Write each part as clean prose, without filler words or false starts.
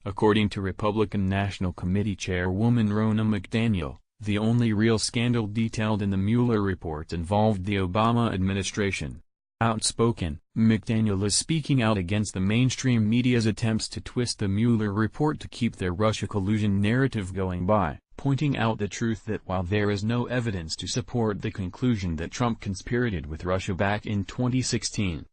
According to Republican National Committee Chairwoman Ronna McDaniel, the only real scandal detailed in the Mueller report involved the Obama administration. Outspoken McDaniel is speaking out against the mainstream media's attempts to twist the Mueller report to keep their Russia collusion narrative going by pointing out the truth that while there is no evidence to support the conclusion that Trump conspirated with Russia back in 2016,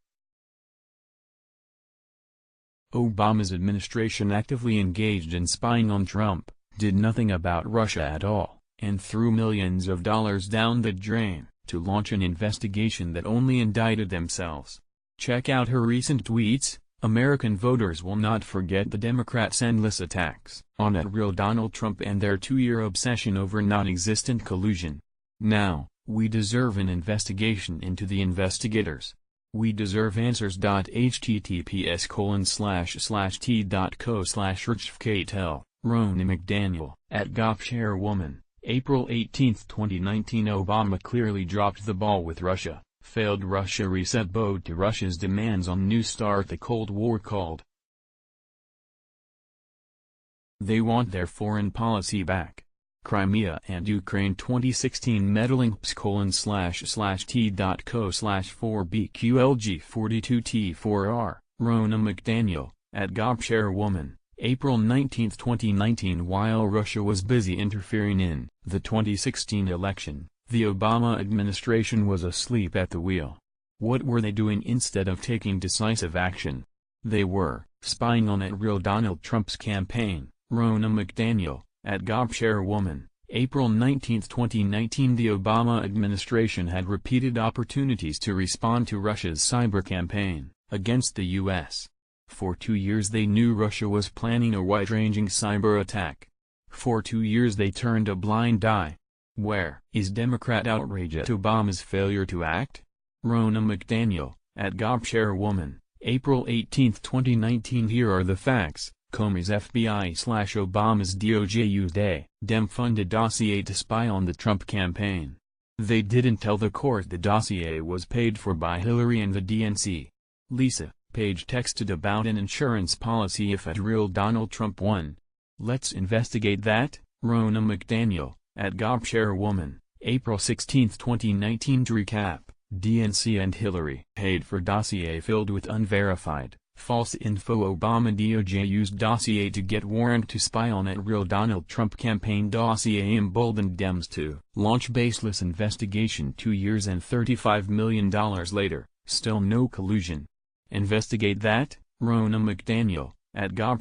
Obama's administration actively engaged in spying on Trump, did nothing about Russia at all, and threw millions of dollars down the drain to launch an investigation that only indicted themselves. Check out her recent tweets. American voters will not forget the Democrats' endless attacks on @real Donald Trump and their 2-year obsession over non-existent collusion. Now, we deserve an investigation into the investigators. We deserve answers. https://t.co/richfktel, Ronna McDaniel, @Chairwoman, April 18, 2019. Obama clearly dropped the ball with Russia. Failed Russia reset bowed to Russia's demands on New Start. The Cold War called. They want their foreign policy back. Crimea and Ukraine 2016 meddling //t.co/4BQLG42T4R, Ronna McDaniel, @Chairwoman, April 19, 2019. While Russia was busy interfering in the 2016 election, the Obama administration was asleep at the wheel. What were they doing instead of taking decisive action? They were spying on @real Donald Trump's campaign. Ronna McDaniel, @Chairwoman, April 19, 2019. The Obama administration had repeated opportunities to respond to Russia's cyber campaign against the U.S. For 2 years they knew Russia was planning a wide-ranging cyber attack. For 2 years they turned a blind eye. Where is Democrat outrage at Obama's failure to act? Ronna McDaniel, @Chairwoman, April 18, 2019. Here are the facts. Comey's FBI/Obama's DOJ used a Dem-funded dossier to spy on the Trump campaign. They didn't tell the court the dossier was paid for by Hillary and the DNC. Lisa Page texted about an insurance policy if @real Donald Trump won. Let's investigate that. Ronna McDaniel, @Chairwoman, April 16, 2019. To recap, DNC and Hillary paid for dossier filled with unverified, false info. Obama DOJ used dossier to get warrant to spy on @real Donald Trump campaign. Dossier emboldened Dems to launch baseless investigation. 2 years and $35 million later, still no collusion. Investigate that. Ronna McDaniel,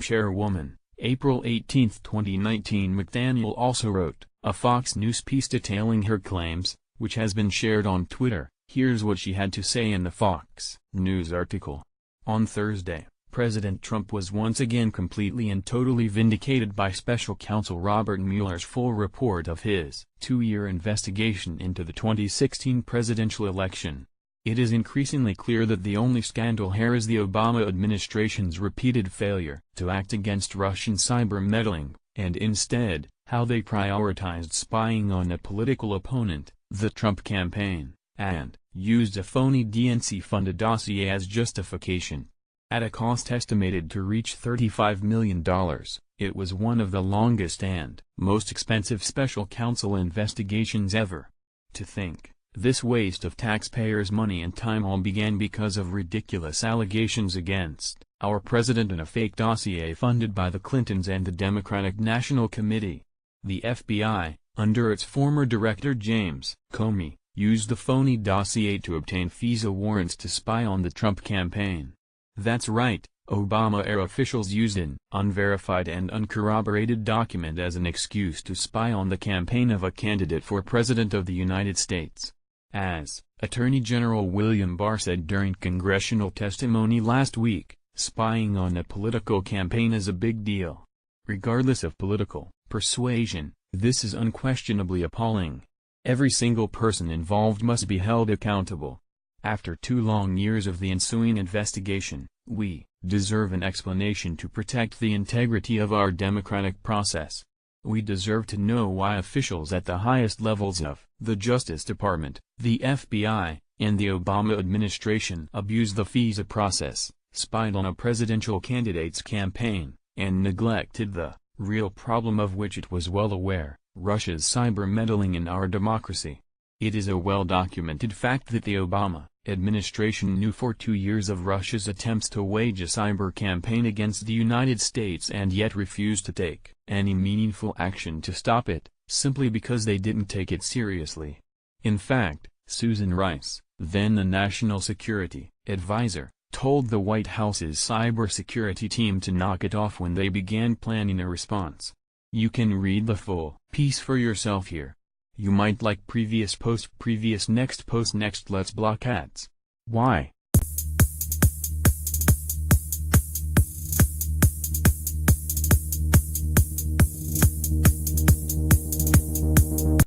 @Chairwoman, April 18, 2019. McDaniel also wrote a Fox News piece detailing her claims, which has been shared on Twitter. Here's what she had to say in the Fox News article. On Thursday, President Trump was once again completely and totally vindicated by Special Counsel Robert Mueller's full report of his 2-year investigation into the 2016 presidential election. It is increasingly clear that the only scandal here is the Obama administration's repeated failure to act against Russian cyber meddling, and instead, how they prioritized spying on a political opponent, the Trump campaign, and used a phony DNC-funded dossier as justification. At a cost estimated to reach $35 million, it was one of the longest and most expensive special counsel investigations ever. To think, this waste of taxpayers' money and time all began because of ridiculous allegations against our president in a fake dossier funded by the Clintons and the Democratic National Committee. The FBI, under its former director James Comey, used the phony dossier to obtain FISA warrants to spy on the Trump campaign. That's right, Obama-era officials used an unverified and uncorroborated document as an excuse to spy on the campaign of a candidate for President of the United States. As Attorney General William Barr said during congressional testimony last week, spying on a political campaign is a big deal. Regardless of political persuasion, this is unquestionably appalling. Every single person involved must be held accountable. After 2 long years of the ensuing investigation, we deserve an explanation to protect the integrity of our democratic process. We deserve to know why officials at the highest levels of the Justice Department, the FBI, and the Obama administration abused the FISA process, spied on a presidential candidate's campaign, and neglected the real problem of which it was well aware: Russia's cyber meddling in our democracy. It is a well-documented fact that the Obama administration knew for 2 years of Russia's attempts to wage a cyber campaign against the United States and yet refused to take any meaningful action to stop it, simply because they didn't take it seriously. In fact, Susan Rice, then the National Security Advisor, told the White House's cybersecurity team to knock it off when they began planning a response. You can read the full piece for yourself here. You might like previous post, previous, next post, next. Let's block ads. Why?